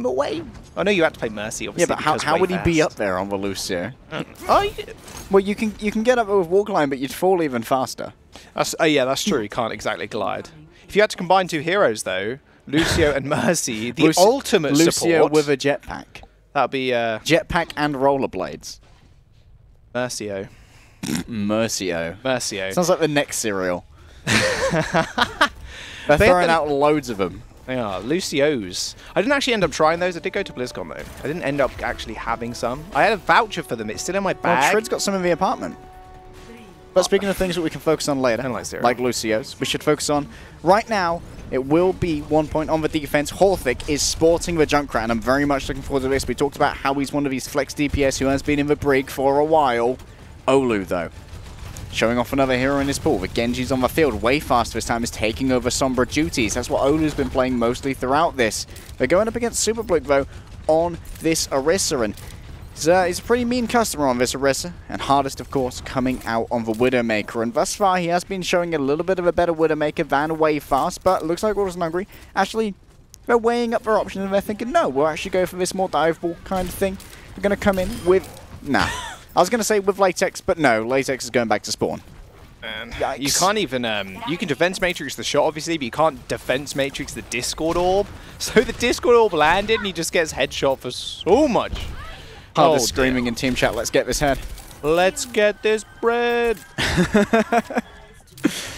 him away. I know you had to play Mercy, obviously. Yeah, but how would he be up there on the Lucio? Well, you can get up with walk line, but you'd fall even faster. Yeah, that's true. You can't exactly glide. If you had to combine two heroes, though, Lucio and Mercy, the ultimate Lucio support. with a jetpack. That'd be jetpack and rollerblades. Mercio. Mercio. Sounds like the next cereal. They're throwing out loads of them. They are. Lucios. I didn't actually end up trying those. I did go to BlizzCon, though. I didn't end up actually having some. I had a voucher for them. It's still in my bag. Well, Tridd's got some in the apartment. But speaking of things that we can focus on later, like Lucios, we should focus on right now. It will be 1 point on the defense. Horthick is sporting the Junkrat, and I'm very much looking forward to this. We talked about how he's one of these flex DPS who has been in the brig for a while. Olu, though, showing off another hero in his pool. The Genji's on the field way faster this time, is taking over Sombra duties. That's what Olu's been playing mostly throughout this. They're going up against Superblick, though, on this Orisa, and he's a pretty mean customer on this Orisa, and hardest, of course, coming out on the Widowmaker. And thus far, he has been showing a little bit of a better Widowmaker than Wayfast, but it looks like Orgless and Hungry actually, they're weighing up their options, and they're thinking, no, we'll actually go for this more dive ball kind of thing. We're going to come in with... Nah. I was going to say with Latex, but no, Latex is going back to spawn. Yikes. You can't even, you can defense matrix the shot, obviously, but you can't defense matrix the Discord orb. So the Discord orb landed, and he just gets headshot for so much. Hardest screaming in team chat, let's get this head. Let's get this bread. You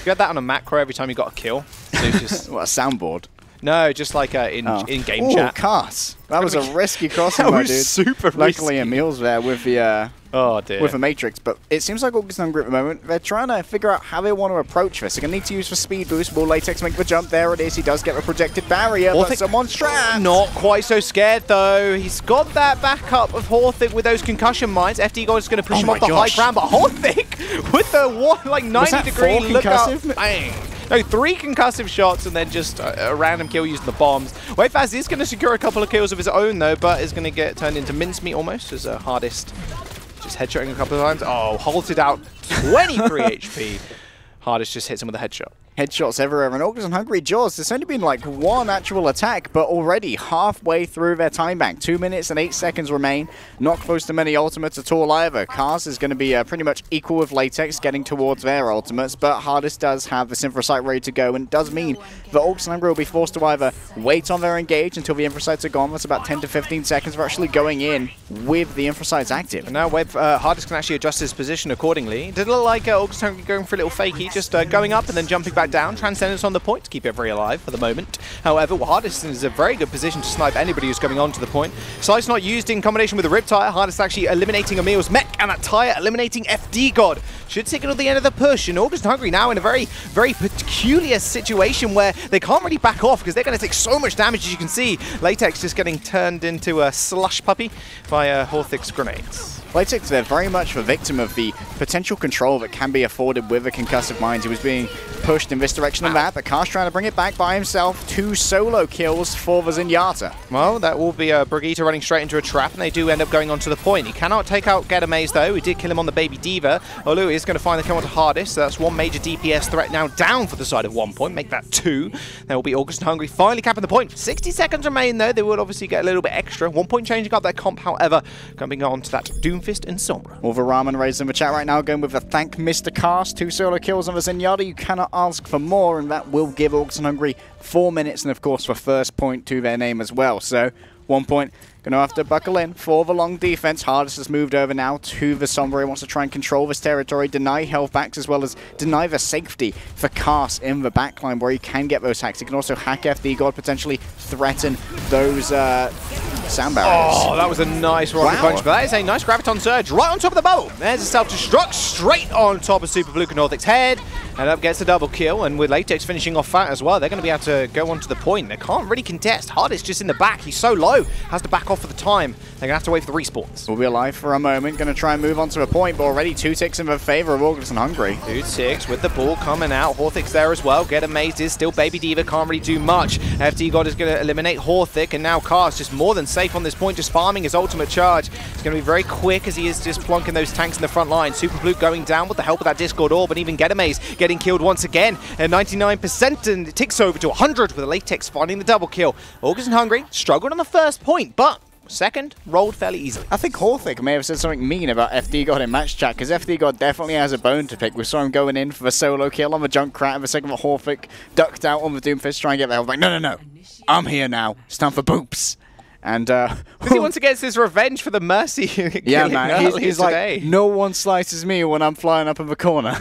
had that on a macro every time you got a kill. So just what, a soundboard? No, just like in-game chat. Cars. That was a risky crossing, that my was dude. Super risky. Luckily, Emil's there with the with the Matrix, but it seems like Orgless and Hungry at the moment, they're trying to figure out how they want to approach this. They're going to need to use for speed boost. Will Latex make the jump? There it is. He does get a projected barrier, but someone's trapped. Not quite so scared, though. He's got that backup of Horthick with those concussion mines. FD God is going to push him off the high ground, but Horthick with the 90-degree lookout. Bang. No, 3 concussive shots and then just a random kill using the bombs. Wayfast is going to secure a couple of kills of his own, though, but is going to get turned into mincemeat almost as a hardest. Just headshotting a couple of times. Oh, halted out 23 HP. Hardest just hits him with a headshot. Headshots everywhere, and Orgless and Hungry Jaws, there's only been like 1 actual attack, but already halfway through their time bank. 2 minutes and 8 seconds remain. Not close to many ultimates at all either. Cars is going to be pretty much equal with Latex, getting towards their ultimates, but Hardest does have the Infrasight ready to go, and it does mean that Orgless and Hungry will be forced to either wait on their engage until the Infrasights are gone. That's about 10 to 15 seconds. We're actually going in with the Infrasights active. And now Hardest can actually adjust his position accordingly. Did it look like Orgless and Hungry going for a little fakey, just going up and then jumping back down. Transcendence on the point to keep it very alive for the moment. However, Hardest is in a very good position to snipe anybody who's coming onto the point. Slice not used in combination with the Riptire. Hardest actually eliminating Emil's mech, and that tire eliminating FD God. Should signal the end of the push, and Orgless and Hungry now in a very, very peculiar situation where they can't really back off because they're going to take so much damage, as you can see. Latex just getting turned into a slush puppy by Horthick's grenades. Latex, they're very much the victim of the potential control that can be afforded with the concussive mines. He was being pushed in this direction and that, but Kar's trying to bring it back by himself. 2 solo kills for the Zenyatta. Well, that will be Brigitte running straight into a trap, and they do end up going onto the point. He cannot take out Get Amaze, though. He did kill him on the Baby Diva. Olu is going to finally come onto Hardest, so that's 1 major DPS threat now down for the side of 1 point. Make that 2. There will be Orgless and Hungry finally capping the point. 60 seconds remain, though. They will obviously get a little bit extra. 1 point changing up their comp, however, coming on to that Doomfist and Sombra. All the ramen raised in the chat right now, going with a thank Mr. Cast. 2 solo kills on the Zenyatta. You cannot ask for more, and that will give Orgless and Hungry 4 minutes, and of course the first point to their name as well. So 1 point, going to have to buckle in for the long defense. Hardest has moved over now to the Sombra. He wants to try and control this territory, deny health backs, as well as deny the safety for Cast in the backline where he can get those hacks. He can also hack FD God, potentially threaten those sound barriers. Oh, that was a nice rocket punch, but that is a nice Graviton Surge right on top of the bubble. There's a self-destruct straight on top of Super Fluke and Horthick's head, and up gets the double kill, and with Latex finishing off that as well, they're going to be able to go onto the point. They can't really contest. Hardest just in the back. He's so low, has to back off for the time. They're going to have to wait for the respawns. We'll be alive for a moment, going to try and move on to a point, but already 2 ticks in the favor of Orgless and Hungry. 2-6 with the ball coming out. Horthick's there as well. Get Amazed is still Baby Diva, can't really do much. FD God is going to eliminate Horthick, and now Car's just more than safe on this point, just farming his ultimate charge. He's going to be very quick as he is just plonking those tanks in the front line. Superfluke going down with the help of that Discord Orb, and even Getamaze getting killed once again at 99%, and it ticks over to 100 with Latex finding the double kill. August and Hungry struggled on the first point, but second rolled fairly easily. I think Horthick may have said something mean about FD God in match chat, because FD God definitely has a bone to pick. We saw him going in for the solo kill on the Junkrat, and the second Horthick ducked out on the Doomfist trying to get the help. Like, no, I'm here now. It's time for boops. And he once again gets his revenge for the Mercy. Yeah, man. He's like, no one slices me when I'm flying up in the corner.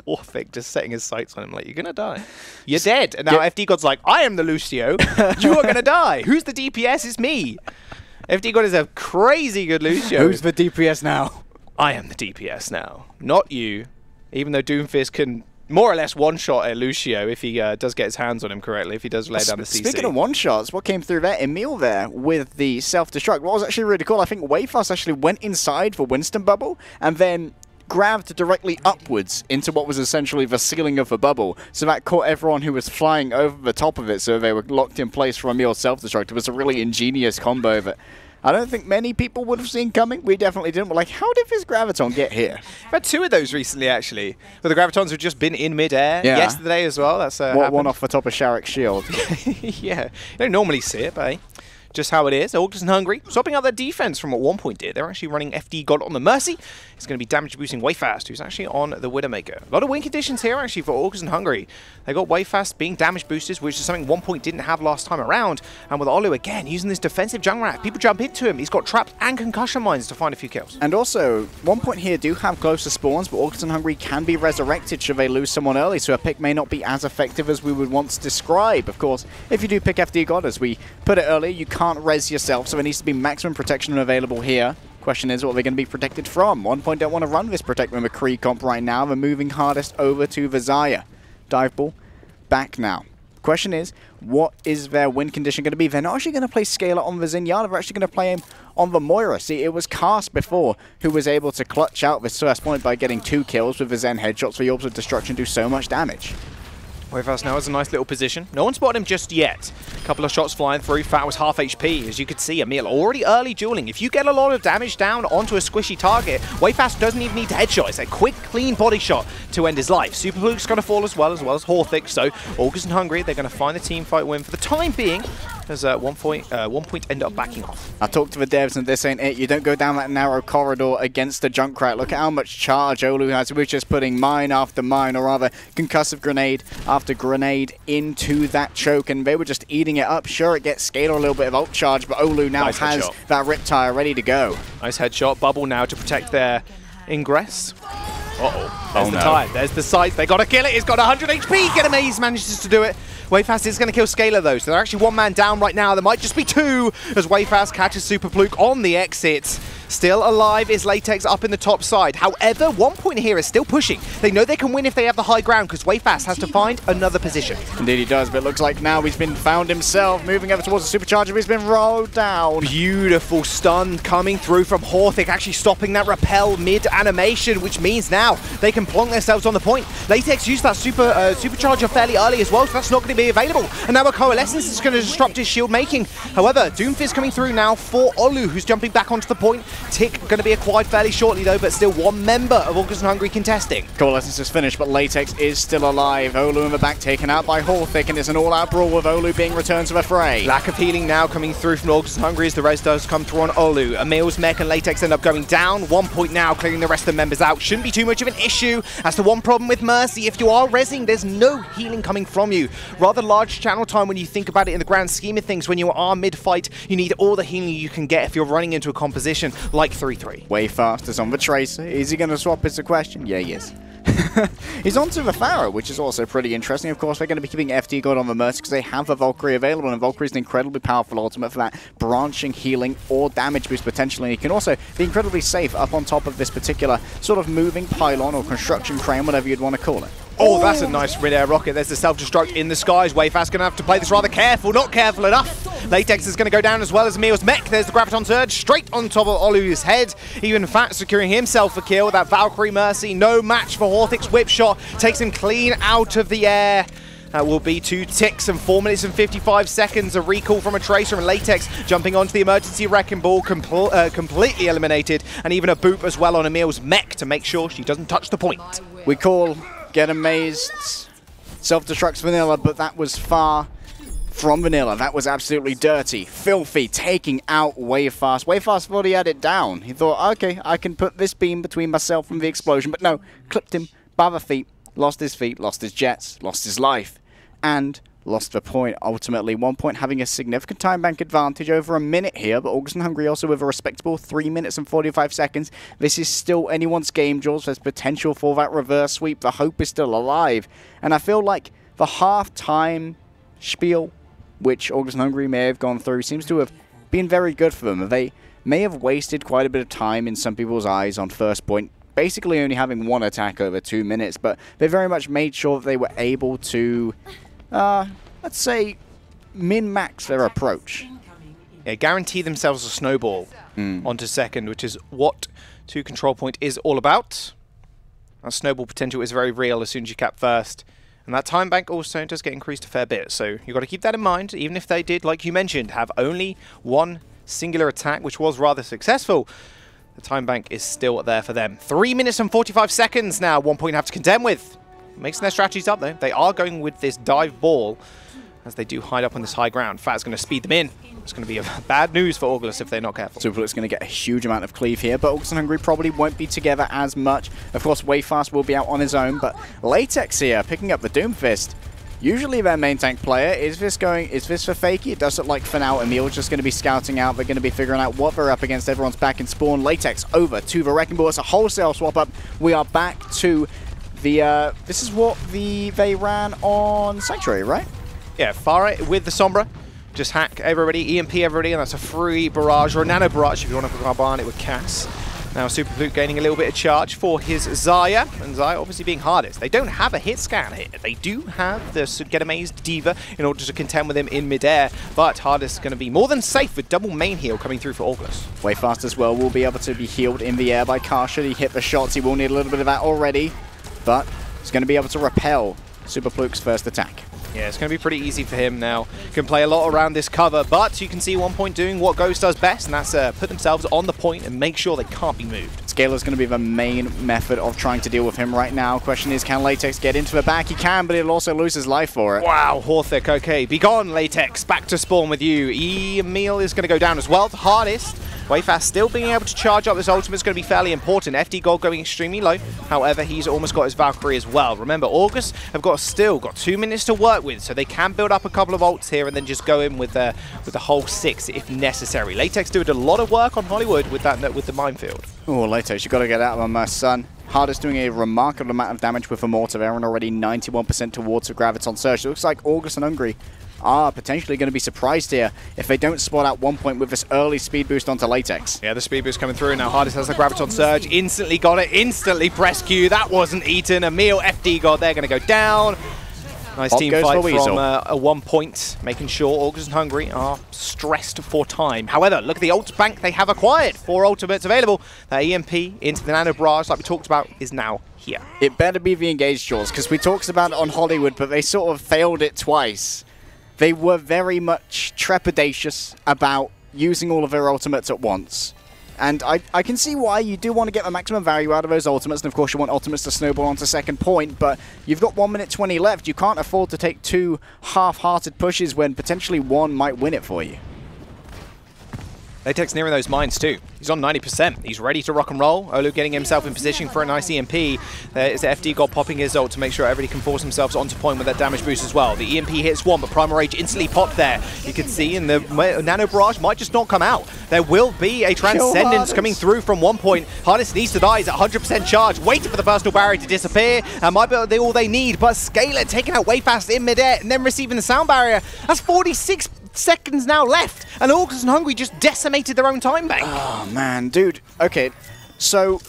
Horthick just setting his sights on him like, you're going to die. You're dead. And now FD God's like, I am the Lucio. You are going to die. Who's the DPS? It's me. FD God is a crazy good Lucio. Who's the DPS now? I am the DPS now, not you. Even though Doomfist can more or less one-shot a Lucio if he does get his hands on him correctly, if he does lay down the CC. Speaking of one-shots, what came through there? Emil there with the self-destruct. What was actually really cool, I think Wayfast actually went inside for Winston Bubble and then grabbed directly upwards into what was essentially the ceiling of the bubble. So that caught everyone who was flying over the top of it, so they were locked in place for Emil's self-destruct. It was a really ingenious combo that I don't think many people would have seen coming. We definitely didn't. We're like, how did this Graviton get here? I've had two of those recently, actually, where the Gravitons have just been in mid-air yesterday as well. That's one off the top of Sharek's shield. Yeah, you don't normally see it, but hey, just how it is. August and Hungry swapping out their defense from what OnePoint did. They're actually running FD God on the Mercy. It's going to be damage boosting Wayfast, who's actually on the Widowmaker. A lot of win conditions here actually for August and Hungry. They got Wayfast being damage boosters, which is something OnePoint didn't have last time around. And with Olu again using this defensive Junkrat, people jump into him. He's got traps and concussion mines to find a few kills. And also, OnePoint here do have closer spawns, but August and Hungry can be resurrected should they lose someone early, so a pick may not be as effective as we would want to describe. Of course, if you do pick FD God, as we put it earlier, you can't res yourself, so there needs to be maximum protection available here. Question is, what they're going to be protected from? OnePoint don't want to run this protect with McCree comp right now. They're moving hardest over to the Zaya. Dive ball, back now. Question is, what is their win condition going to be? They're not actually going to play Scalar on the Zenyatta, they're actually going to play him on the Moira. See, it was Cast before who was able to clutch out this first point by getting 2 kills with the Zen headshots. The Orbs of Destruction do so much damage. Wayfast now has a nice little position. No one spotted him just yet. A couple of shots flying through. Fat was half HP. As you could see, Emil already early dueling. If you get a lot of damage down onto a squishy target, Wayfast doesn't even need to headshot. It's a quick, clean body shot to end his life. Superfluke's going to fall as well as Horthick. So August and Hungry, they're going to find the team fight win for the time being. As OnePoint end up backing off. I talked to the devs and this ain't it. You don't go down that narrow corridor against the Junkrat. Look at how much charge Olu has. We're just putting mine after mine, or rather concussive grenade after grenade into that choke, and they were just eating it up. Sure, it gets Scalar a little bit of ult charge, but Olu now has that Riptire ready to go. Nice headshot. Bubble now to protect their ingress. Uh-oh. There's the tide. There's the sight. They got to kill it. It's got 100 HP. Getamaze manages to do it. Wayfast is going to kill Scalar though, so they're actually 1 man down right now. There might just be 2 as Wayfast catches Superfluke on the exit. Still alive is Latex up in the top side. However, OnePoint here is still pushing. They know they can win if they have the high ground, because Wayfast has to find another position. Indeed he does, but it looks like now he's been found himself. Moving over towards the supercharger, he's been rolled down. Beautiful stun coming through from Horthick, actually stopping that repel mid-animation, which means now they can plonk themselves on the point. Latex used that supercharger fairly early as well, so that's not going to be available. And now a Coalescence is going to disrupt his shield making. However, Doomfist coming through now for Olu, who's jumping back onto the point. Tick going to be acquired fairly shortly though, but still 1 member of August and Hungry contesting. Coalescence is finished, but Latex is still alive. Olu in the back taken out by Horthick, and it's an all-out brawl with Olu being returned to the fray. Lack of healing now coming through from August and Hungry as the res does come through on Olu. Emil's mech and Latex end up going down. OnePoint now clearing the rest of the members out. Shouldn't be too much of an issue. That's the one problem with Mercy. If you are rezzing, there's no healing coming from you. Rather large channel time when you think about it in the grand scheme of things. When you are mid-fight, you need all the healing you can get if you're running into a composition like 3-3. Wayfast is on the Tracer. Is he going to swap? Is the question. Yeah, he is. He's onto the Pharaoh, which is also pretty interesting. Of course, they're going to be keeping FD God on the Mercy because they have a Valkyrie available, and Valkyrie is an incredibly powerful ultimate for that branching, healing, or damage boost potentially. And he can also be incredibly safe up on top of this particular sort of moving pylon or construction crane, whatever you'd want to call it. Oh, that's a nice mid-air rocket. There's the self-destruct in the skies. Wayfast going to have to play this rather careful. Not careful enough. Latex is going to go down as well as Emil's mech. There's the Graviton surge straight on top of Olu's head. Even Fat securing himself a kill with that Valkyrie Mercy. No match for Horthick's whip shot. Takes him clean out of the air. That will be 2 ticks and 4 minutes and 55 seconds. A recall from a Tracer and Latex jumping onto the emergency wrecking ball, completely eliminated. And even a boop as well on Emil's mech to make sure she doesn't touch the point. We call Get Amazed self-destructs vanilla, but that was far from vanilla. That was absolutely dirty, filthy, taking out Wavefast. Wavefast thought he had it down. He thought, okay, I can put this beam between myself and the explosion. But no, clipped him by the feet, lost his feet, lost his jets, lost his life, and lost the point. Ultimately, 1Point having a significant time bank advantage over a minute here, but August and Hungry also with a respectable 3 minutes and 45 seconds. This is still anyone's game, Jules. There's potential for that reverse sweep. The hope is still alive. And I feel like the half-time spiel, which August and Hungry may have gone through, seems to have been very good for them. They may have wasted quite a bit of time in some people's eyes on first point, basically only having one attack over 2 minutes, but they very much made sure that they were able to, let's say, min-max their approach. Yeah, guarantee themselves a snowball onto second, which is what 2 control point is all about. That snowball potential is very real as soon as you cap first. And that time bank also does get increased a fair bit, so you've got to keep that in mind, even if they did, like you mentioned, have only one singular attack, which was rather successful. The time bank is still there for them. 3 minutes and 45 seconds now, 1Point have to contend with. Mixing their strategies up, though. They are going with this dive ball, as they do hide up on this high ground. Fat's going to speed them in. It's going to be bad news for Orgless if they're not careful. Superluke's going to get a huge amount of cleave here, but August and Hungry probably won't be together as much. Of course, Wavefast will be out on his own, but Latex here picking up the Doomfist. Usually their main tank player. Is this for Fakey? It does look like for now Emil's just going to be scouting out. They're going to be figuring out what they're up against. Everyone's back in spawn. Latex over to the Wrecking Ball. It's a wholesale swap up. We are back to the... this is what they ran on Sanctuary, right? Yeah, Farah with the Sombra. Just hack everybody, EMP everybody, and that's a free barrage, or a nano barrage if you want to combine it with Cass. Now Superluke gaining a little bit of charge for his Xayah, and Xayah obviously being hardest. They don't have a hit scan here. They do have the Get Amazed Diva in order to contend with him in midair, but hardest is going to be more than safe with double main heal coming through for Orgless. Wavefast as well will be able to be healed in the air by Car. Should he hit the shots, he will need a little bit of that already, but he's going to be able to repel Superluke's first attack. Yeah, it's going to be pretty easy for him now. Can play a lot around this cover, but you can see 1Point doing what Ghost does best, and that's put themselves on the point and make sure they can't be moved. Scalar's going to be the main method of trying to deal with him right now. Question is, can Latex get into the back? He can, but he'll also lose his life for it. Wow, Horthic, okay. Be gone, Latex. Back to spawn with you. Emil is going to go down as well. The hardest. Wavefast still being able to charge up this ultimate is going to be fairly important. FD Gold going extremely low. However, he's almost got his Valkyrie as well. Remember, August have still got 2 minutes to work with, so they can build up a couple of ults here and then just go in with the whole 6 if necessary. Latex doing a lot of work on Hollywood with the minefield. Oh, Latex, you got to get out of my son. Hardest doing a remarkable amount of damage with a mortar there, and already 91% towards the Graviton Surge. It looks like August and Hungry are potentially going to be surprised here if they don't spot out 1Point with this early speed boost onto Latex. Yeah, the speed boost coming through. Now Hardest has the Graviton Surge. Instantly got it. Instantly press Q. That wasn't eaten. Emil, FD God, they're going to go down. Nice team fight from a 1Point, making sure August and Hungry are stressed for time. However, look at the ult bank they have acquired. 4 ultimates available. That EMP into the Nano Barrage, like we talked about, is now here. It better be the engaged Jaws, because we talked about it on Hollywood, but they sort of failed it twice. They were very much trepidatious about using all of their ultimates at once. And I can see why you do want to get the maximum value out of those ultimates, and of course you want ultimates to snowball onto second point, but you've got 1 minute 20 left. You can't afford to take 2 half-hearted pushes when potentially one might win it for you. Latex nearing those mines too. He's on 90%. He's ready to rock and roll. Olu getting himself in position for a nice EMP. There is the FD God popping his ult to make sure everybody can force themselves onto point with that damage boost as well. The EMP hits one, but Primal Rage instantly popped there. You can see, and the Nano Barrage might just not come out. There will be a Transcendence coming through from 1Point. Hardest needs to die. He's at 100% charge, waiting for the personal barrier to disappear. And might be all they need, but Scalar taking out Wavefast in midair and then receiving the sound barrier. That's 46 seconds now left, and August and Hungry just decimated their own time bank. Oh man, dude. Okay, so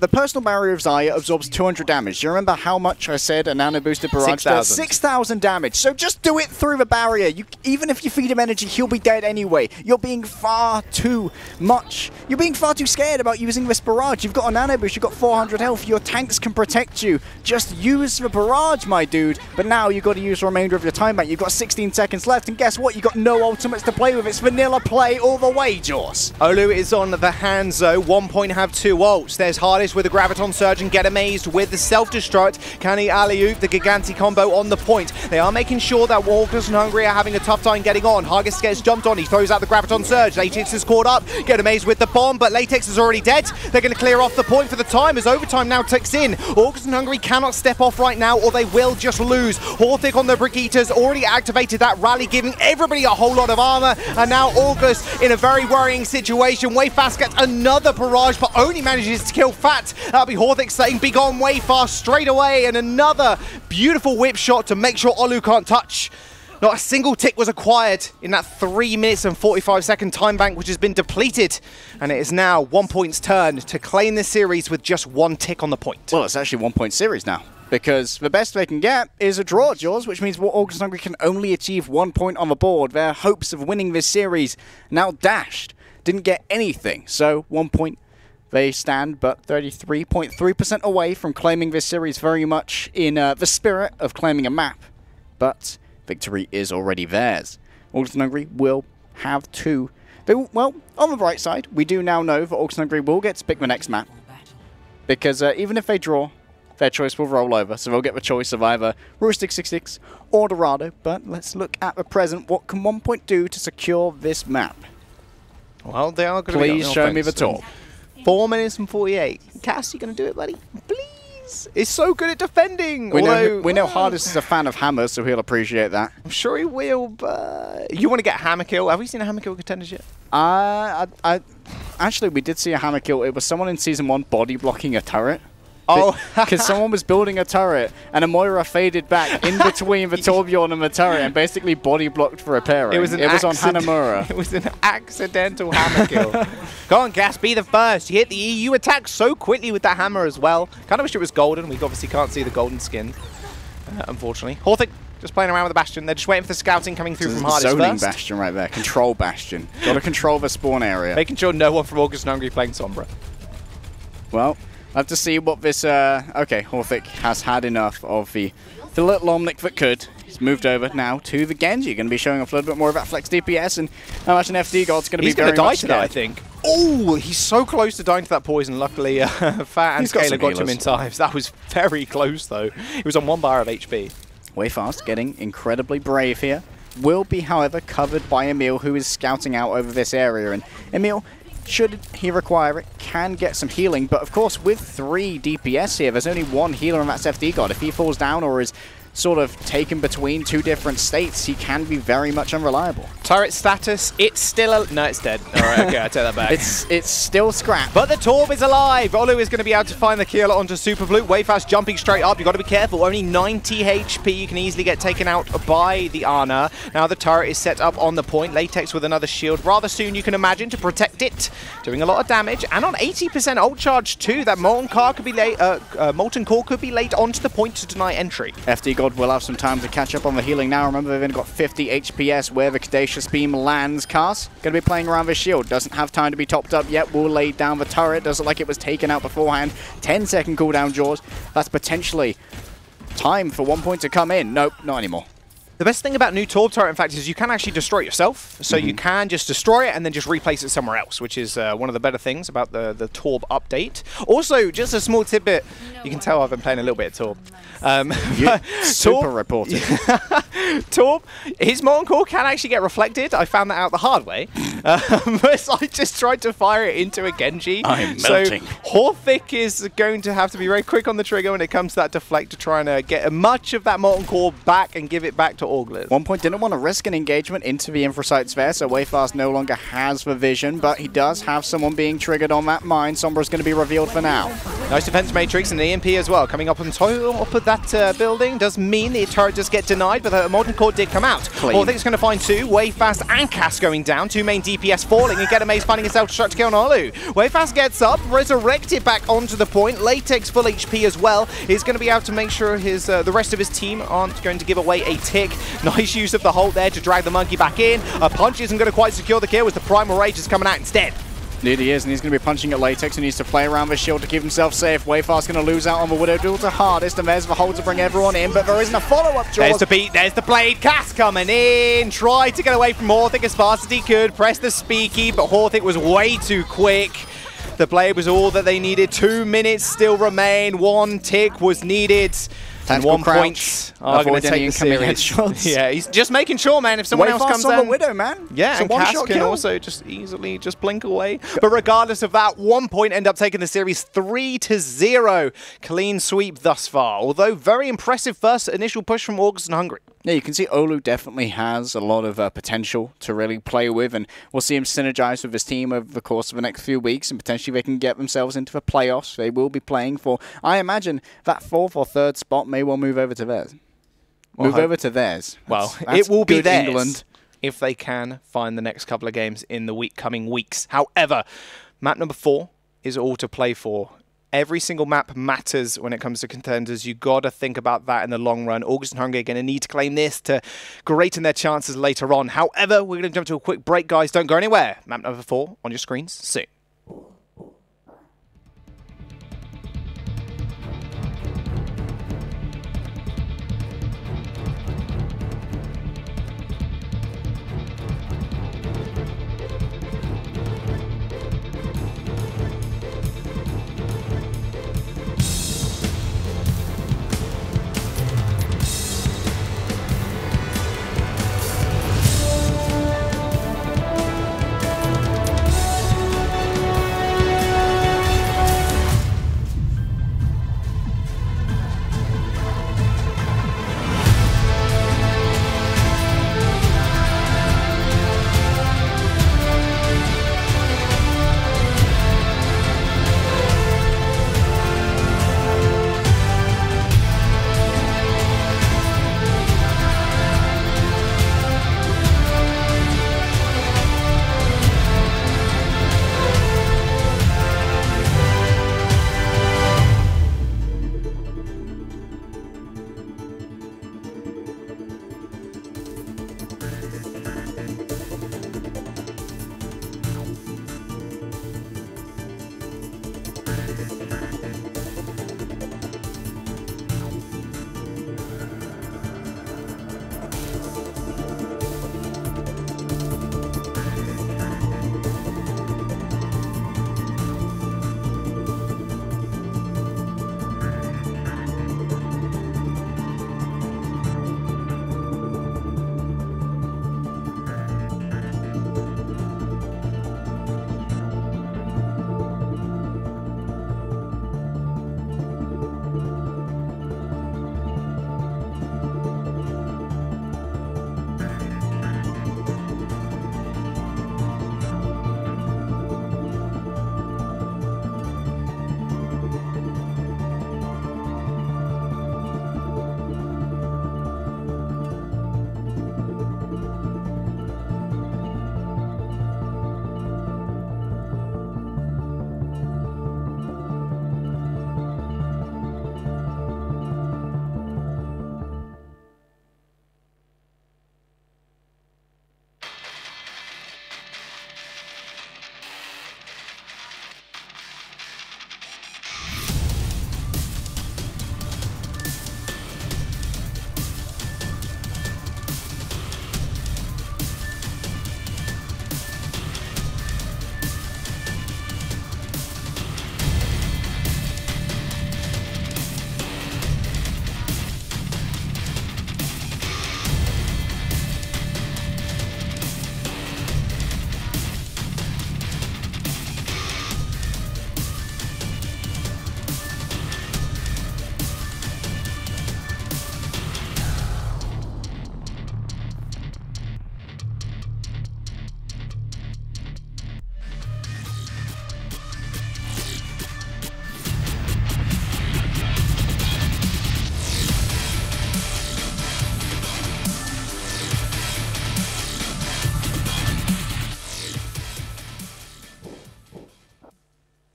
the personal barrier of Xayah absorbs 200 damage. Do you remember how much I said a nano boosted barrage does? 6,000 damage. So just do it through the barrier. Even if you feed him energy, he'll be dead anyway. You're being far too much. You're being far too scared about using this barrage. You've got a nano boost, you've got 400 health. Your tanks can protect you. Just use the barrage, my dude. But now you've got to use the remainder of your time bank. You've got 16 seconds left, and guess what? You've got no ultimates to play with. It's vanilla play all the way, Jaws. Olu is on the hands, though. 1Point have 2 ults. There's Hardest with the Graviton Surge and Get Amazed with the Self-Destruct. Can he alley-oop the Giganti combo on the point? They are making sure that Orgless and Hungry are having a tough time getting on. Hardest gets jumped on. He throws out the Graviton Surge. Latex is caught up. Get Amazed with the bomb, but Latex is already dead. They're going to clear off the point for the time as overtime now ticks in. Orgless and Hungry cannot step off right now or they will just lose. Horthic on the Brigitta's already activated that rally, giving everybody a whole lot of armor. And now Orgless in a very worrying situation. Wayfast gets another barrage, but only manages to kill Fat. That'll be Horthic saying, "Be gone, Wayfast," straight away. And another beautiful whip shot to make sure Olu can't touch. Not a single tick was acquired in that 3 minutes and 45-second time bank, which has been depleted. And it is now 1Point's turn to claim this series with just 1 tick on the point. Well, it's actually 1Point series now, because the best they can get is a draw, Jaws, which means Orgless and Hungry can only achieve 1 point on the board. Their hopes of winning this series now dashed. Didn't get anything, so 1 point. They stand but 33.3% away from claiming this series, very much in the spirit of claiming a map. But victory is already theirs. Orgless and Hungry will have 2. Well, on the bright side, we do now know that Orgless and Hungry will get to pick the next map. Because even if they draw, their choice will roll over. So they'll get the choice of either Rustic 66 or Dorado. But let's look at the present. What can 1Point do to secure this map? Well, they are going to Please show me the top. 4 minutes and 48. Cass, you going to do it, buddy? Please. It's so good at defending. We know Hardest is a fan of hammers, so he'll appreciate that. I'm sure he will, but... You want to get a hammer kill? Have we seen a hammer kill Contenders yet? Actually, we did see a hammer kill. It was someone in Season 1 body blocking a turret. Oh, because someone was building a turret and a Moira faded back in between the Torbjorn and the turret and basically body blocked for repairing. It was on Hanamura. It was an accidental hammer kill. Go on, Gas, be the first. You hit the EU attack so quickly with that hammer as well. Kind of wish it was golden. We obviously can't see the golden skin, unfortunately. Horthic just playing around with the Bastion. They're just waiting for the scouting coming through from Hardest zoning first. Bastion right there. Control Bastion. Got to control the spawn area. Making sure no one from Orgless and Hungry playing Sombra. Well, I have to see what this... okay, Horthic has had enough of the little Omnic that could. He's moved over now to the Genji. Going to be showing off a little bit more of that flex DPS, and I imagine FD God's going to be very much scared. I think. Oh, he's so close to dying to that poison. Luckily, Fat and Scaler got him in time. That was very close, though. He was on 1 bar of HP. Wayfast getting incredibly brave here. Will be, however, covered by Emil, who is scouting out over this area. And Emil, should he require it, can get some healing. But, of course, with 3 DPS here, there's only 1 healer, and that's FD God. If he falls down or is sort of taken between 2 different states, he can be very much unreliable. Turret status, it's still no, it's dead. All right, okay, I take that back. It's still scrap. But the Torb is alive. Olu is going to be able to find the kill onto Super Blue. Wayfast jumping straight up. You've got to be careful. Only 90 HP. You can easily get taken out by the Ana. Now the turret is set up on the point. Latex with another shield rather soon, you can imagine, to protect it. Doing a lot of damage. And on 80% ult charge too. That Molten Core could be late onto the point to deny entry. FD God will have some time to catch up on the healing now. Remember, they've only got 50 HPS where the Caduceus Beam lands. Cars going to be playing around this shield. Doesn't have time to be topped up yet. Will lay down the turret. Doesn't look like it was taken out beforehand. 10-second cooldown, Jaws. That's potentially time for 1Point to come in. Nope, not anymore. The best thing about new Torb turret, in fact, is you can actually destroy it yourself. So you can just destroy it and then just replace it somewhere else, which is one of the better things about the Torb update. Also, just a small tidbit, you can tell I've been playing a little bit of Torb. Super reported. Torb, his Molten Core can actually get reflected. I found that out the hard way. But I just tried to fire it into a Genji. I'm melting. So Horthic is going to have to be very quick on the trigger when it comes to that deflect to try and get as much of that Molten Core back and give it back to Orgless. 1Point didn't want to risk an engagement into the Infrasight Sphere, so Wayfast no longer has the vision, but he does have someone being triggered on that mine. Sombra's going to be revealed for now. Nice defense matrix and the EMP as well. Coming up on top of that building does mean the turret just get denied, but the Molten Core did come out. I think it's going to find two. Wavefast and Cass going down. Two main DPS falling, and Getamaze finding himself to start to kill on Olu. Wavefast gets up, resurrected back onto the point. Latex full HP as well. He's going to be able to make sure his the rest of his team aren't going to give away a tick. Nice use of the Holt there to drag the monkey back in. A punch isn't going to quite secure the kill with the Primal Rage is coming out instead. Indeed he is, and he's going to be punching at Latex and needs to play around with shield to keep himself safe. Wayfast going to lose out on the Widow duel to Hardest, and there's the hold to bring everyone in, but there isn't a follow-up, Jaws. There's the beat, there's the blade. Cass coming in, tried to get away from Horthic as fast as he could, pressed the speaky, but Horthic was way too quick. The blade was all that they needed. 2 minutes still remain, 1 tick was needed. And 1 point are going to take the series. Shots. Yeah, he's just making sure, man, if someone else comes in. the Widow, man. Yeah, and Cass can also just easily just blink away. But regardless of that, 1 point end up taking the series 3-0. Clean sweep thus far. Although very impressive first initial push from August and Hungary. Yeah, you can see Olu definitely has a lot of potential to really play with, and we'll see him synergize with his team over the course of the next few weeks, and potentially they can get themselves into the playoffs. They will be playing for, I imagine, that 4th or 3rd spot may well move over to theirs. Move over to theirs. Well, that's it will be theirs England if they can find the next couple of games in the coming weeks. However, map number 4 is all to play for. Every single map matters when it comes to Contenders. You got to think about that in the long run. August and Hungary are going to need to claim this to greaten their chances later on. However, we're going to jump to a quick break, guys. Don't go anywhere. Map number 4 on your screens soon.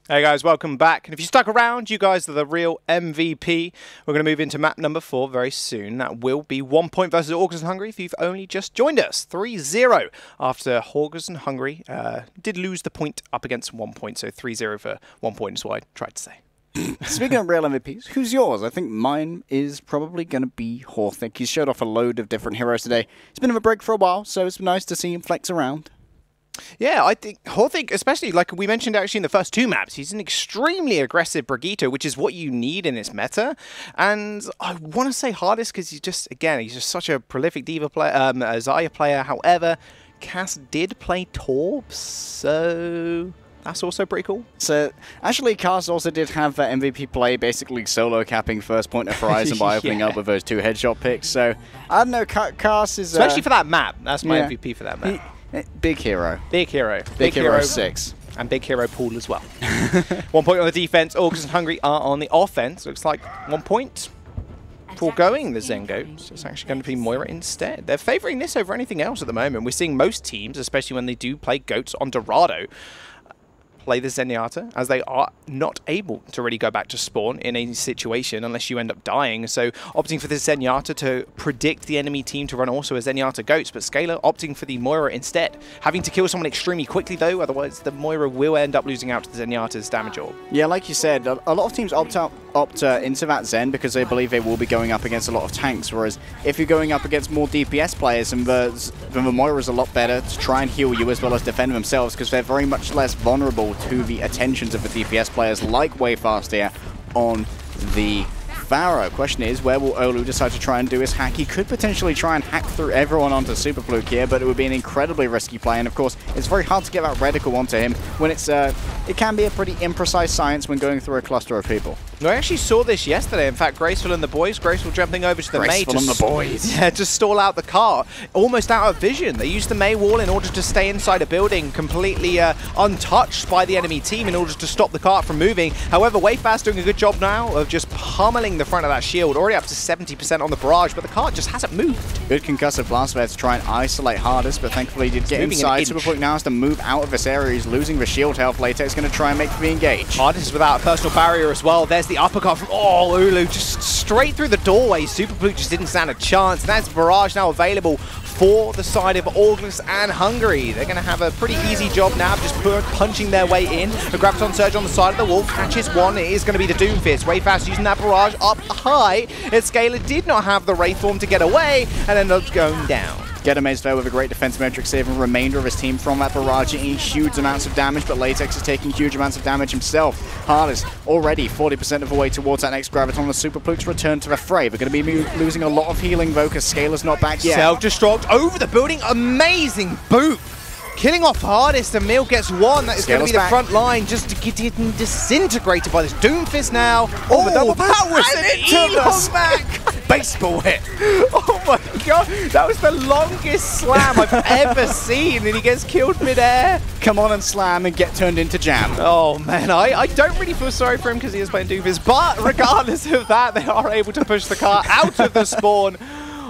Hey guys, welcome back. And if you stuck around, you guys are the real MVP. We're going to move into map number 4 very soon. That will be 1 versus Orgless and Hungary if you've only just joined us. 3-0 after Orgless and Hungary did lose the point up against 1 So 3-0 for 1 is what I tried to say. Speaking of real MVPs, who's yours? I think mine is probably going to be Horthick. He's showed off a load of different heroes today. It's been on a break for a while, so it's nice to see him flex around. Yeah, I think Horthick, especially like we mentioned actually in the first 2 maps, he's an extremely aggressive Brigitte, which is what you need in this meta. And I want to say hardest because he's just such a prolific Diva player, a Zarya player. However, Cass did play Torb, so that's also pretty cool. So, actually, Cass also did have that MVP play, basically solo capping first point of Horizon by opening up with those 2 headshot picks. So, I don't know, Cass is... Especially for that map. That's my MVP for that map. Big hero. Big hero. Big hero 6. And big hero pool as well. 1 point on the defense. Orgless and Hungary are on the offense. Looks like 1 point foregoing the Zen Goats. It's actually going to be Moira instead. They're favoring this over anything else at the moment. We're seeing most teams, especially when they do play Goats on Dorado, play the Zenyatta, as they are not able to really go back to spawn in a situation unless you end up dying. So opting for the Zenyatta to predict the enemy team to run also a Zenyatta Goats, but Scalar opting for the Moira instead. Having to kill someone extremely quickly though, otherwise the Moira will end up losing out to the Zenyatta's damage orb. Yeah, like you said, a lot of teams opt into that Zen because they believe they will be going up against a lot of tanks, whereas if you're going up against more DPS players, then the Moira is a lot better to try and heal you as well as defend themselves, because they're very much less vulnerable to the attentions of the DPS players like Wayfast here on the Pharaoh. Question is, where will Olu decide to try and do his hack? He could potentially try and hack through everyone onto Super Fluke here, but it would be an incredibly risky play, and of course, it's very hard to get that reticle onto him when it's it can be a pretty imprecise science when going through a cluster of people. No, I actually saw this yesterday. In fact, Graceful and the boys, Graceful jumping over to the Mei to stall out the car, almost out of vision. They used the Mei wall in order to stay inside a building, completely untouched by the enemy team in order to stop the cart from moving. However, Wayfast doing a good job now of just pummeling the front of that shield, already up to 70% on the barrage, but the cart just hasn't moved. Good concussive blast there to try and isolate Hardest, but thankfully he did get inside. Super Fluke now has to move out of this area. He's losing the shield health. Latex going to try and make the engage. Hardest is without a personal barrier as well. There's the uppercut from Olu, just straight through the doorway. Super Fluke just didn't stand a chance. That's barrage now available for the side of Orgless and Hungary. They're going to have a pretty easy job now, just punching their way in. The Graviton Surge on the side of the wall catches one. It is going to be the Doomfist. Wayfast using that barrage up high. Scalar did not have the Wraith form to get away and ended up going down. Gedamaze there with a great defense metric, saving the remainder of his team from that barrage, eating huge amounts of damage, but Latex is taking huge amounts of damage himself. Hardest already 40% of the way towards that next Graviton. The Super Fluke's return to the fray. They're going to be losing a lot of healing though, because Scalar's not back yet. Self-destruct over the building, amazing boot. Killing off Hardest, and Mill gets one. That is going to be the front line, just to get disintegrated by this Doomfist now. Oh, that was an Elon back. Baseball hit. Oh my god, that was the longest slam I've ever seen, and he gets killed mid-air. Come on and slam and get turned into jam. Oh man, I don't really feel sorry for him because he is playing Doomfist, but regardless of that, they are able to push the car out of the spawn.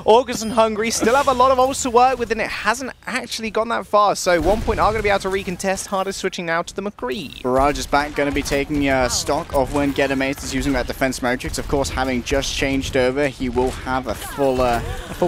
Orgless and Hungary still have a lot of ults to work with, and it hasn't actually gone that far. So 1 are going to be able to recontest. Hardest switching now to the McCree. Barrage is back, going to be taking stock of when Gedamaze is using that defense matrix. Of course, having just changed over, he will have a full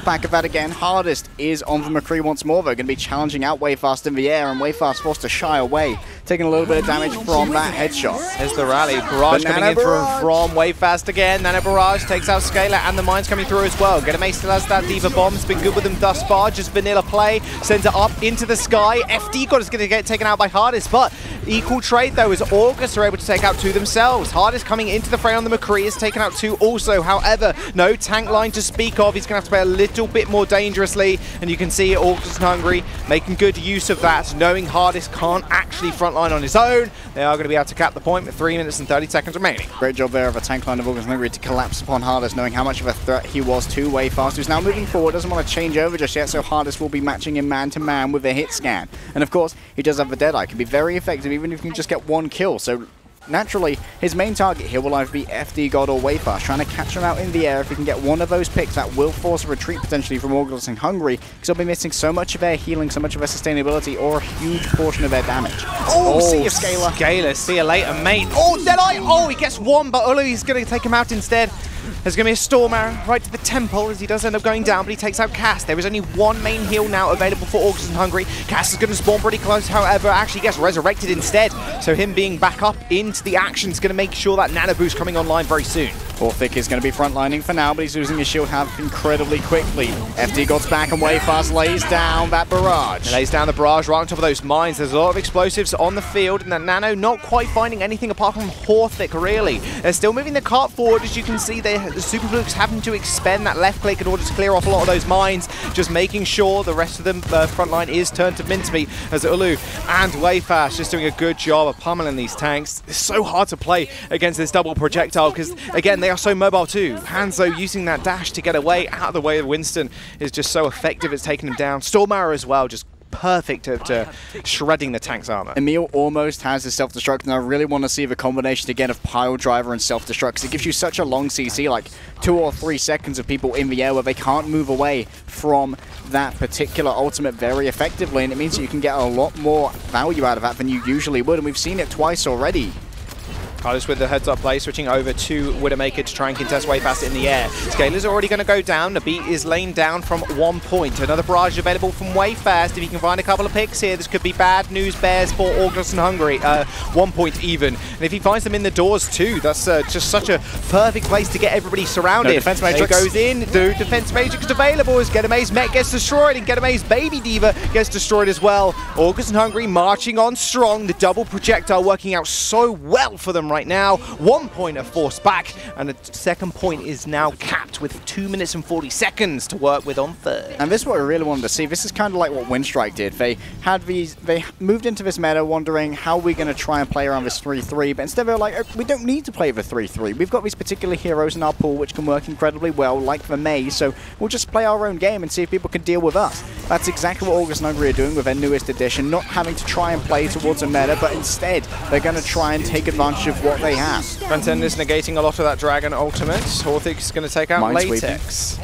pack of that again. Hardest is on the McCree once more, though. Going to be challenging out Wayfast in the air, and Wayfast forced to shy away, taking a little bit of damage from that headshot. There's the rally. Barrage coming in from Wayfast again. Nano Barrage takes out Scalar, and the mines coming through as well. Gedamaze still has that Diva bomb. It's been good with them thus far. Just vanilla play. Sends it up into the sky. FD God is going to get taken out by Hardest, but equal trade though as Orgless are able to take out two themselves. Hardest coming into the fray on the McCree is taken out two also. However, no tank line to speak of. He's going to have to play a little bit more dangerously, and you can see Orgless and Hungary making good use of that, knowing Hardest can't actually frontline on his own. They are going to be able to cap the point with 3 minutes and 30 seconds remaining. Great job there of a tank line of Orgless and Hungary to collapse upon Hardest, knowing how much of a threat he was to Wayfast, who's now moving forward, doesn't want to change over just yet, so Hardest will be matching him man-to-man with a hit scan. And of course, he does have the Deadeye, can be very effective even if you can just get one kill, so naturally, his main target here will either be FD God or Wayfast, trying to catch him out in the air. If he can get one of those picks, that will force a retreat potentially from Orgless and Hungry, because he'll be missing so much of their healing, so much of their sustainability, or a huge portion of their damage. Oh, see you, Scaler. Scaler, see you later, mate. Oh, Deadeye! Oh, he gets one, but Ulu's going to take him out instead. There's going to be a Storm Arrow right to the temple as he does end up going down, but he takes out Cass. There is only one main heal now available for Orgless and Hungry. Cass is going to spawn pretty close, however, actually gets resurrected instead. So him being back up into the action is going to make sure that Nano Boost coming online very soon. Orthic is going to be frontlining for now, but he's losing his shield half incredibly quickly. FD God's back and Wayfast lays down that barrage. He lays down the barrage right on top of those mines. There's a lot of explosives on the field, and that Nano not quite finding anything apart from Orthic, really. They're still moving the cart forward. As you can see, the Super Flukes having to expend that left click in order to clear off a lot of those mines, just making sure the rest of the front line is turned to mincemeat, as Ulu and Wayfast just doing a good job of pummeling these tanks. It's so hard to play against this double projectile, because, again, they are so mobile too. Hanzo using that dash to get away out of the way of Winston is just so effective. It's taking him down. Storm Arrow as well, just perfect to shredding the tank's armor. Emil almost has his self-destruct, and I really want to see the combination again of Pile Driver and self-destruct, because it gives you such a long CC, like 2 or 3 seconds of people in the air where they can't move away from that particular ultimate very effectively, and it means that you can get a lot more value out of that than you usually would, and we've seen it twice already. Carlos with the heads-up play, switching over to Widowmaker to try and contest Wayfast in the air. Scaler's already going to go down. The beat is laying down from One.PoinT. Another barrage available from Wayfast. If he can find a couple of picks here, this could be bad news bears for Orgless and Hungry. One.PoinT even. And if he finds them in the doors too, that's just such a perfect place to get everybody surrounded. No defense matrix. He goes in. The defense matrix is available as Getamae's mech gets destroyed, and Getamae's baby diva gets destroyed as well. Orgless and Hungry marching on strong. The double projectile working out so well for them right now. 1 point are forced back, and the second point is now capped with 2 minutes and 40 seconds to work with on third. And this is what we really wanted to see. This is kind of like what Windstrike did. They moved into this meta wondering how we're going to try and play around this 3-3, but instead they're like, we don't need to play the 3-3. We've got these particular heroes in our pool which can work incredibly well, like the Mei, so we'll just play our own game and see if people can deal with us. That's exactly what Orgless and Hungry are doing with their newest edition, not having to try and play towards a meta, but instead they're going to try and take advantage of what they have. Contenders negating a lot of that Dragon ultimate. Orthic is going to take out Latex.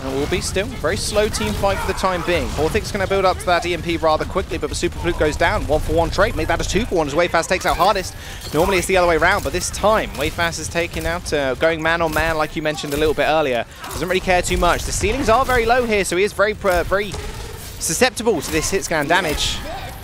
And it will be still a very slow team fight for the time being. Orthic's going to build up to that EMP rather quickly, but the Super Fluke goes down. 1-for-1 trade. Made that a 2-for-1 as Wayfast takes out Hardest. Normally it's the other way around, but this time Wayfast is taking out, going man on man like you mentioned a little bit earlier. Doesn't really care too much. The ceilings are very low here, so he is very susceptible to this hit scan damage.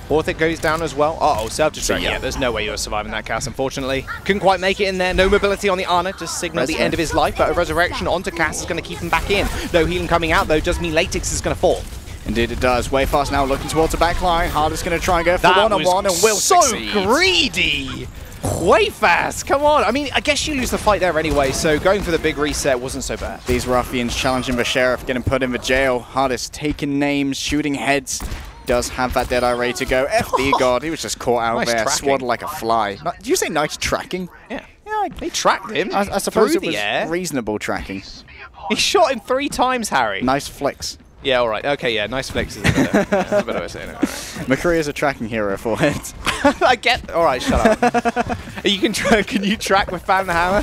Orthic goes down as well. Uh-oh, self-destruct. Yeah, there's no way you're surviving that cast, unfortunately. Couldn't quite make it in there. No mobility on the Ana, just signal the end of his life, but a resurrection onto Cass is going to keep him back in. No healing coming out, though, does mean Latex is going to fall. Indeed it does. Wayfast now looking towards the back line. Hardest going to try and go for one-on-one and will succeed. So greedy! Wayfast, come on. I mean, I guess you lose the fight there anyway, so going for the big reset wasn't so bad. These ruffians challenging the Sheriff, getting put in the jail. Hardest taking names, shooting heads. Does have that Deadeye ready to go. FD God, he was just caught out there, swaddled like a fly. Did you say nice tracking? Yeah. Yeah, they tracked him. I suppose it was reasonable tracking. He shot him 3 times, Harry. Nice flicks. Yeah, all right. Okay, yeah, nice flicks is a better way of saying it. Right. McCree is a tracking hero for it. I get. All right, shut up. Can you track with Fan the Hammer?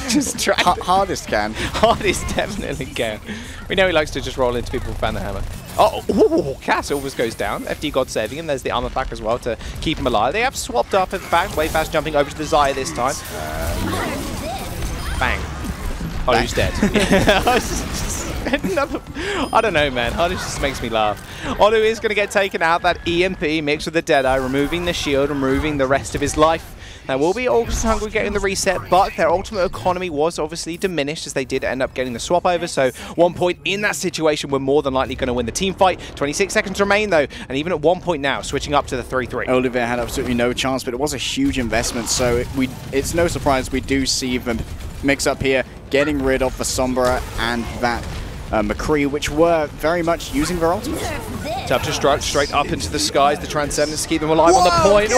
Just track. Hardest can. Hardest definitely can. We know he likes to just roll into people with Fan the Hammer. Oh, Cass almost goes down. FD God saving him. There's the armor pack as well to keep him alive. They have swapped up in fact. Wayfast jumping over to the Zaya this time. Bang. Oh, he's dead. I don't know, man. Hardest just makes me laugh. Olu is going to get taken out. That EMP mixed with the Deadeye, removing the shield, removing the rest of his life. Now, will be Orgless and Hungry getting the reset, but their ultimate economy was obviously diminished as they did end up getting the swap over. So 1 point in that situation, we're more than likely going to win the team fight. 26 seconds remain, though, and even at 1 point now, switching up to the 3-3. Olivier had absolutely no chance, but it was a huge investment, so it's no surprise we do see them mix up here, getting rid of the Sombra and that McCree, which were very much using their ultimate. Self-destruct straight up into the skies. The Transcendence to keep them alive on the point.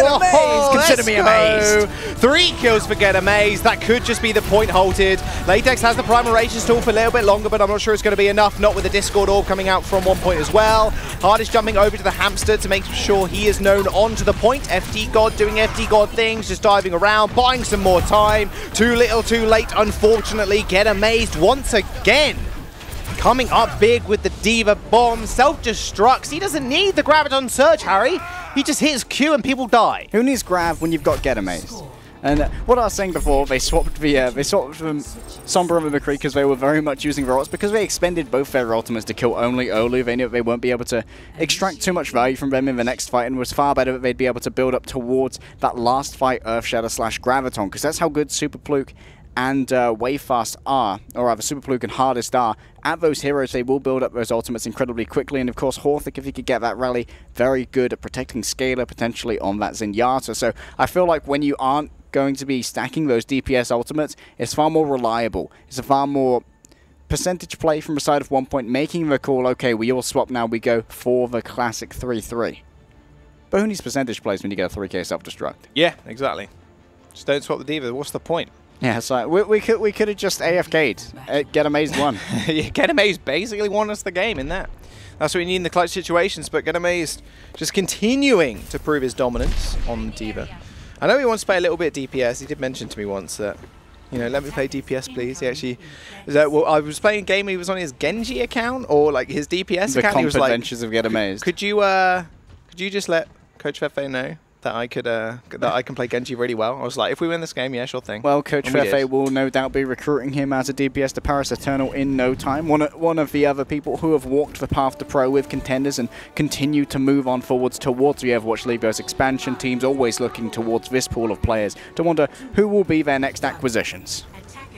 Consider me amazed. 3 kills for Get Amazed. That could just be the point halted. Latex has the Primal Rage installed for a little bit longer, but I'm not sure it's going to be enough. Not with the Discord Orb coming out from One.PoinT as well. Hard is jumping over to the Hamster to make sure he is known onto the point. FD God doing FD God things, just diving around, buying some more time. Too little, too late, unfortunately. Get Amazed once again. Coming up big with the Diva Bomb. Self-destructs. He doesn't need the Graviton Surge, Harry. He just hits Q and people die. Who needs Grav when you've got Get Amazed? And what I was saying before, they swapped Sombra and McCree because they were very much using their ults, because they expended both their ultimates to kill only Olu. They knew they won't be able to extract too much value from them in the next fight, and it was far better that they'd be able to build up towards that last fight, Earthshatter/Graviton, because that's how good Super Pluke and Wavefast are, or rather Super Pluke and Hardest are. At those heroes, they will build up those ultimates incredibly quickly, and of course Horthic, if he could get that rally, very good at protecting Scalar potentially on that Zenyatta. So I feel like when you aren't going to be stacking those DPS ultimates, it's far more reliable. It's a far more percentage play from the side of One.PoinT, making the call, okay, we all swap now, we go for the classic 3-3. But who needs percentage plays when you get a 3k self-destruct? Yeah, exactly. Just don't swap the Diva. What's the point? Yeah, it's like, we could have just AFK'd. Get Amazed won. Yeah, Get Amazed basically won us the game in that. That's what we need in the clutch situations, but Get Amazed just continuing to prove his dominance on the Diva. I know he wants to play a little bit DPS. He did mention to me once that, you know, let me play DPS, please. He actually, well, I was playing a game. He was on his Genji account or like his DPS account. The he was like, Adventures of Get Amazed. Could you just let Coach Fefe know that I could that I can play Genji really well? I was like, if we win this game, yeah, sure thing. Well, Coach Fefe will no doubt be recruiting him as a DPS to Paris Eternal in no time. One of the other people who have walked the path to pro with Contenders and continue to move on forwards towards the Overwatch League. Those expansion teams always looking towards this pool of players to wonder who will be their next acquisitions.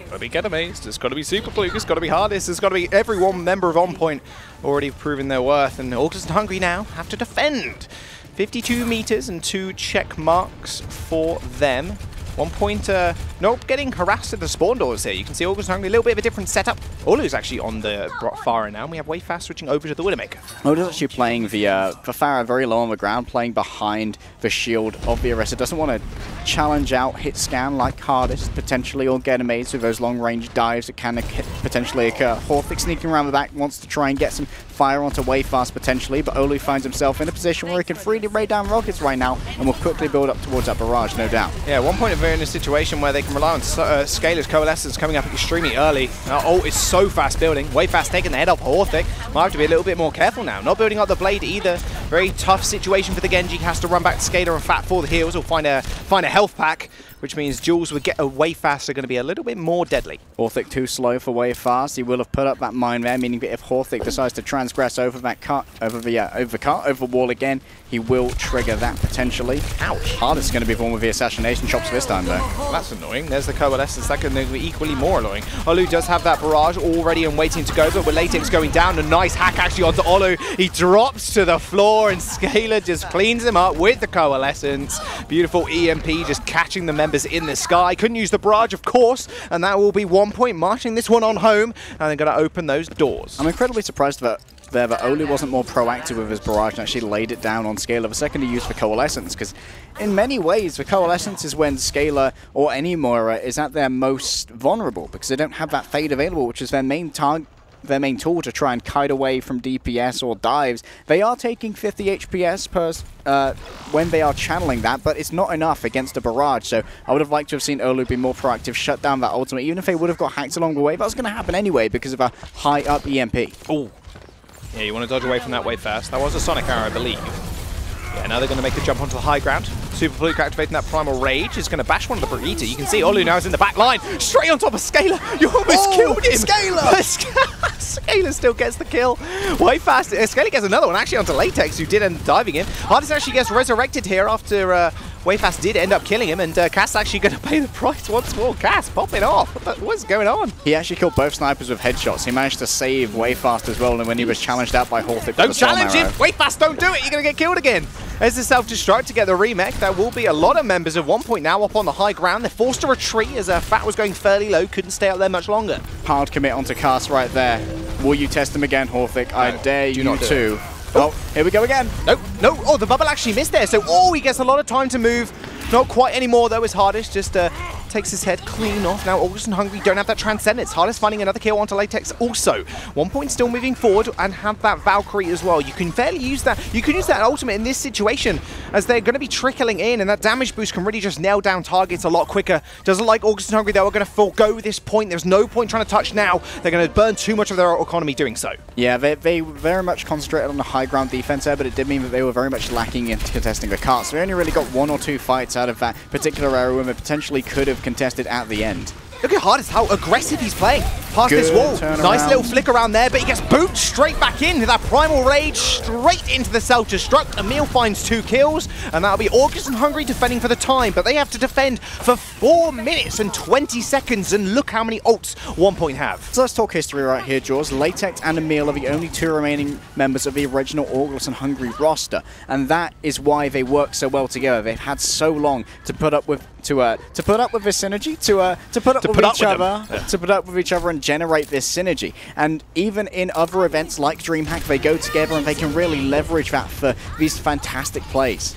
Got to be Get Amazed. It's got to be Super Pluke. It's got to be Hardest. It's got to be every one member of OnPoint already proving their worth. And Orgless and Hungry now have to defend. 52 meters and 2 check marks for them. OnPoinT not getting harassed at the spawn doors here. You can see Orgless and Hungry, a little bit of a different setup. Olu's actually on the far end now, and we have Wavefast switching over to the Widowmaker. Olu's actually playing the Farah very low on the ground, playing behind the shield of the Arrester. Doesn't want to challenge out, hit scan like Hardest, potentially, or Get Amazed with those long-range dives that can potentially occur. Horthic sneaking around the back, wants to try and get some fire onto Wavefast potentially, but Olu finds himself in a position where he can freely raid down rockets right now, and will quickly build up towards that barrage, no doubt. Yeah, OnPoinT are in a situation where they can rely on Scalar's Coalescence coming up extremely early. Ult is so fast building. Wavefast taking the head off Horthic. Might have to be a little bit more careful now. Not building up the blade either. Very tough situation for the Genji. Has to run back to Scalar and Fat for the heals, or find a health pack, which means Jules would get away fast are going to be a little bit more deadly. Horthic too slow for Wavefast. He will have put up that mine there, meaning that if Horthic decides to transgress over that cut, over the wall again, he will trigger that potentially. Ouch! Hardest is going to be the one with the assassination chops this time though. Well, that's annoying. There's the Coalescence. That can be equally more annoying. Olu does have that barrage already and waiting to go, but with Latex going down, a nice hack actually onto Olu. He drops to the floor and Scalar just cleans him up with the Coalescence. Beautiful EMP just catching the members in the sky. Couldn't use the barrage, of course, and that will be OnPoinT marching this one on home, and they're going to open those doors. I'm incredibly surprised that Olu wasn't more proactive with his barrage and actually laid it down on Scalar the second he used the Coalescence, because in many ways the Coalescence is when Scalar or any Moira is at their most vulnerable, because they don't have that fade available, which is their main tool to try and kite away from DPS or dives. They are taking 50 HPS per when they are channeling that, but it's not enough against a barrage, so I would have liked to have seen Olu be more proactive, shut down that ultimate, even if they would have got hacked along the way. That was going to happen anyway because of a high up EMP. Oh. Yeah, you want to dodge away from that Wavefast. That was a Sonic Arrow, I believe. Yeah, now they're going to make the jump onto the high ground. Super Pluke activating that Primal Rage is going to bash one of the Brigitte. You can see Olu now is in the back line, straight on top of Scalar. You almost killed him. Scalar still gets the kill. Wavefast. Scalar gets another one actually onto Latex, who did end up diving in. Hardest actually gets resurrected here after Wavefast did end up killing him, and Cass actually going to pay the price once more. Cass popping off. What's going on? He actually killed both snipers with headshots. He managed to save Wavefast as well, and when he was challenged out by Horthic. Don't challenge him! Wavefast, don't do it! You're going to get killed again! There's the self-destruct to get the remake. There will be a lot of members of OnPoinT now up on the high ground. They're forced to retreat as Fat was going fairly low, couldn't stay up there much longer. Hard commit onto Cass right there. Will you test him again, Horthic? No, I dare you to. Oh, here we go again. No. Oh, the bubble actually missed there. So, he gets a lot of time to move. Not quite anymore, though, as Hardest just takes his head clean off. Now, Orgless and Hungry don't have that Transcendence. Hardest finding another kill onto Latex also. 1Point still moving forward and have that Valkyrie as well. You can fairly use that. You can use that ultimate in this situation as they're going to be trickling in, and that damage boost can really just nail down targets a lot quicker. Doesn't like Orgless and Hungry, though, are going to forego this point. There's no point trying to touch now. They're going to burn too much of their economy doing so. Yeah, they very much concentrated on the high ground defense there, but it did mean that they were very much lacking in contesting the cart. So we only really got 1 or 2 fights out of that particular area where they potentially could have contested at the end. Look at Hardest, how aggressive he's playing. Past this wall. Nice little flick around there, but he gets booted straight back in with that Primal Rage, straight into the self-destruct. Emil finds 2 kills, and that'll be Orgless and Hungry defending for the time, but they have to defend for 4 minutes and 20 seconds, and look how many ults 1Point have. So let's talk history right here, Jaws. Latex and Emil are the only 2 remaining members of the original Orgless and Hungry roster, and that is why they work so well together. They've had so long to put up with this synergy, to put up with each other and generate this synergy. And even in other events like DreamHack, they go together and they can really leverage that for these fantastic plays.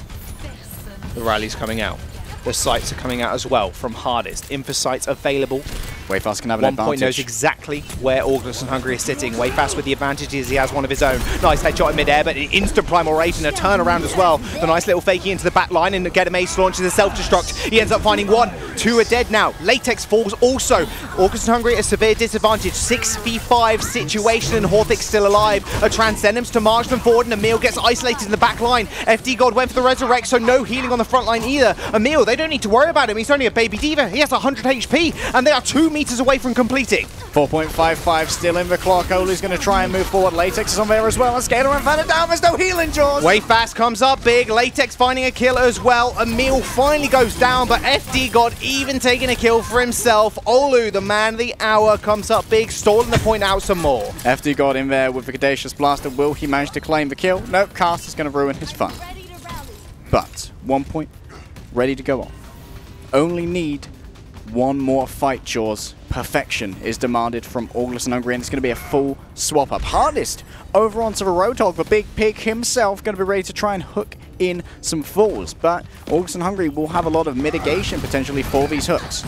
The rally's coming out. The sights are coming out as well from Hardest. Info sights available. Wayfast can have an advantage. 1Point knows exactly where Orgless and Hungry is sitting. Wayfast with the advantage is he has one of his own. Nice headshot in midair, but an instant Primal Rage and a turnaround as well. The nice little fakie into the back line, and Get a Mace launches a self-destruct. He ends up finding 1. 2 are dead now. Latex falls also. Orgless and Hungry at a severe disadvantage. 6v5 situation, and Horthic's still alive. A Transcendence to march them forward, and Emil gets isolated in the back line. FD God went for the Resurrect, so no healing on the front line either. Emil, they don't need to worry about him. He's only a baby diva. He has 100 HP, and they are 2 meters away from completing. 4.55 still in the clock. Oli's going to try and move forward. Latex is on there as well. And Scaler and Vanna down. There's no healing, Jaws. Wayfast comes up big. Latex finding a kill as well. Emil finally goes down, but FD God even taking a kill for himself. Olu, the man of the hour, comes up big, stalling the point out some more. FD God in there with the Caduceus Blaster. Will he manage to claim the kill? Nope, Cast is going to ruin his fun. But 1Point ready to go on. Only need 1 more fight, Jaws. Perfection is demanded from Orgless and Hungry, and it's going to be a full swap up. Hardest over onto the Roadhog, the Big Pig himself, going to be ready to try and hook in some falls. But Orgless and Hungry will have a lot of mitigation potentially for these hooks.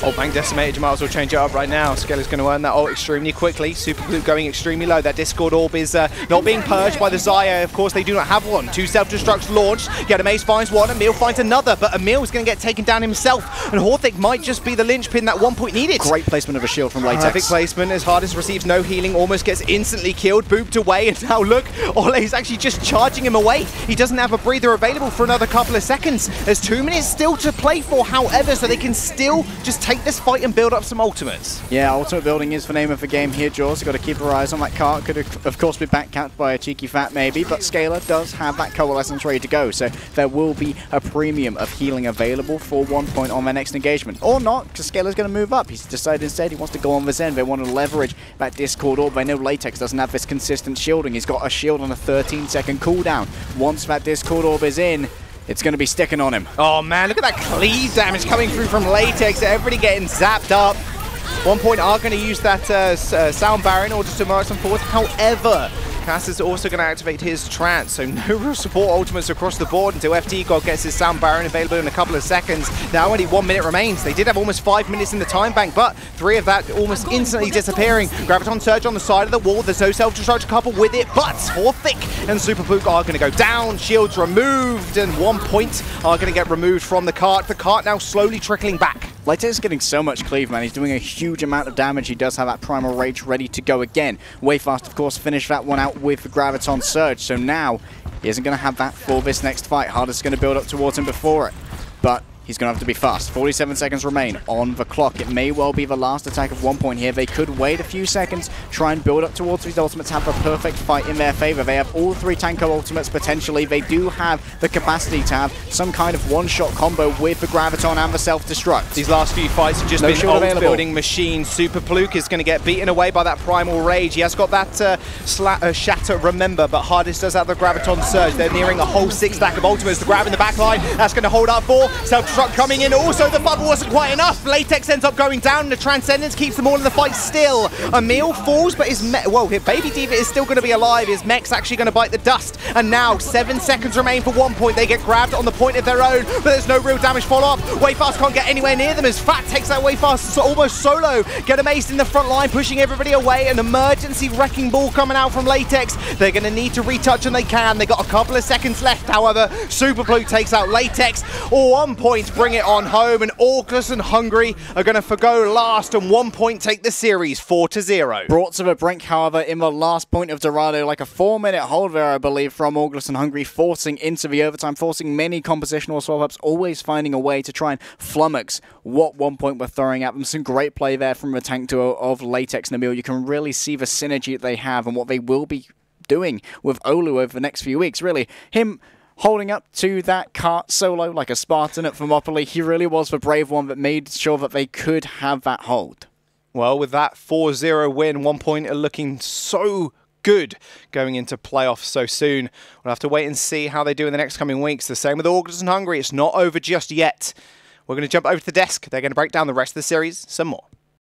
Ult bank decimated, you might as well change it up right now. Skelly's going to earn that ult extremely quickly. Super Blue going extremely low. That Discord Orb is not being purged by the Zaya. Of course, they do not have one. 2 self-destructs launched. Get a Mace finds 1. Emil finds another, but Emil is going to get taken down himself. And Horthic might just be the linchpin that 1Point needed. Great placement of a shield from Latex. Perfect placement as Hardest receives no healing, almost gets instantly killed, booped away, and now look, Ole's actually just charging him away. He doesn't have a breather available for another couple of seconds. There's 2 minutes still to play for, however, so they can still just take this fight and build up some ultimates. Yeah, ultimate building is the name of the game here, Jaws. You've got to keep your eyes on that cart. Could, of course, be backcapped by a cheeky fat maybe, but Scaler does have that Coalescence ready to go, so there will be a premium of healing available for 1Point on their next engagement. Or not, because Scaler's going to move up. He's decided instead he wants to go on this end. They want to leverage that Discord Orb. They know Latex doesn't have this consistent shielding. He's got a shield on a 13-second cooldown. Once that Discord Orb is in, it's going to be sticking on him. Oh man, look at that cleave damage coming through from Latex. Everybody getting zapped up. 1Point are going to use that sound barrier in order to march them forward. However, Cass is also going to activate his trance, so no real support ultimates across the board until FD God gets his sound barrier available in a couple of seconds. Now only 1 minute remains. They did have almost 5 minutes in the time bank, but 3 of that almost instantly disappearing. Graviton Surge on the side of the wall. There's no self-destruct couple with it, but Horthic and Super Pook are going to go down. Shields removed, and 1Point are going to get removed from the cart. The cart now slowly trickling back. Latex is getting so much cleave, man. He's doing a huge amount of damage. He does have that Primal Rage ready to go again. Wayfast, of course, finished that one out with the Graviton Surge, so now he isn't going to have that for this next fight. Hardest is going to build up towards him before it, but he's going to have to be fast. 47 seconds remain on the clock. It may well be the last attack of 1Point here. They could wait a few seconds, try and build up towards these ultimates, have a perfect fight in their favor. They have all 3 Tanko ultimates potentially. They do have the capacity to have some kind of one-shot combo with the Graviton and the self-destruct. These last few fights have just been ult-building machines. Super Pluke is going to get beaten away by that Primal Rage. He has got that Shatter Remember, but Hardest does have the Graviton Surge. They're nearing a whole 6 stack of ultimates. The grab in the back line, that's going to hold up 4. Self truck coming in. Also, the bubble wasn't quite enough. Latex ends up going down. The Transcendence keeps them all in the fight still. Emil falls, but his Baby Diva is still going to be alive. His mech's actually going to bite the dust. And now 7 seconds remain for 1Point. They get grabbed on the point of their own, but there's no real damage follow-up. Wayfast can't get anywhere near them as Fat takes that Wayfast almost solo. Get him aced in the front line, pushing everybody away. An emergency wrecking ball coming out from Latex. They're going to need to retouch, and they can. They got a couple of seconds left, however. Superblue takes out Latex. 1Point bring it on home, and Orgless and Hungry are going to forgo last, and 1Point take the series 4-0. Brought to the brink, however, in the last point of Dorado, like a 4-minute hold there, I believe, from Orgless and Hungry, forcing into the overtime, forcing many compositional swap-ups, always finding a way to try and flummox what 1Point were throwing at them. Some great play there from the tank duo of Latex and Emil. You can really see the synergy that they have and what they will be doing with Olu over the next few weeks. Really, him holding up to that cart solo like a Spartan at Thermopylae, he really was the brave one that made sure that they could have that hold. Well, with that 4-0 win, 1Point are looking so good going into playoffs so soon. We'll have to wait and see how they do in the next coming weeks. The same with Orgless and Hungry. It's not over just yet. We're going to jump over to the desk. They're going to break down the rest of the series some more.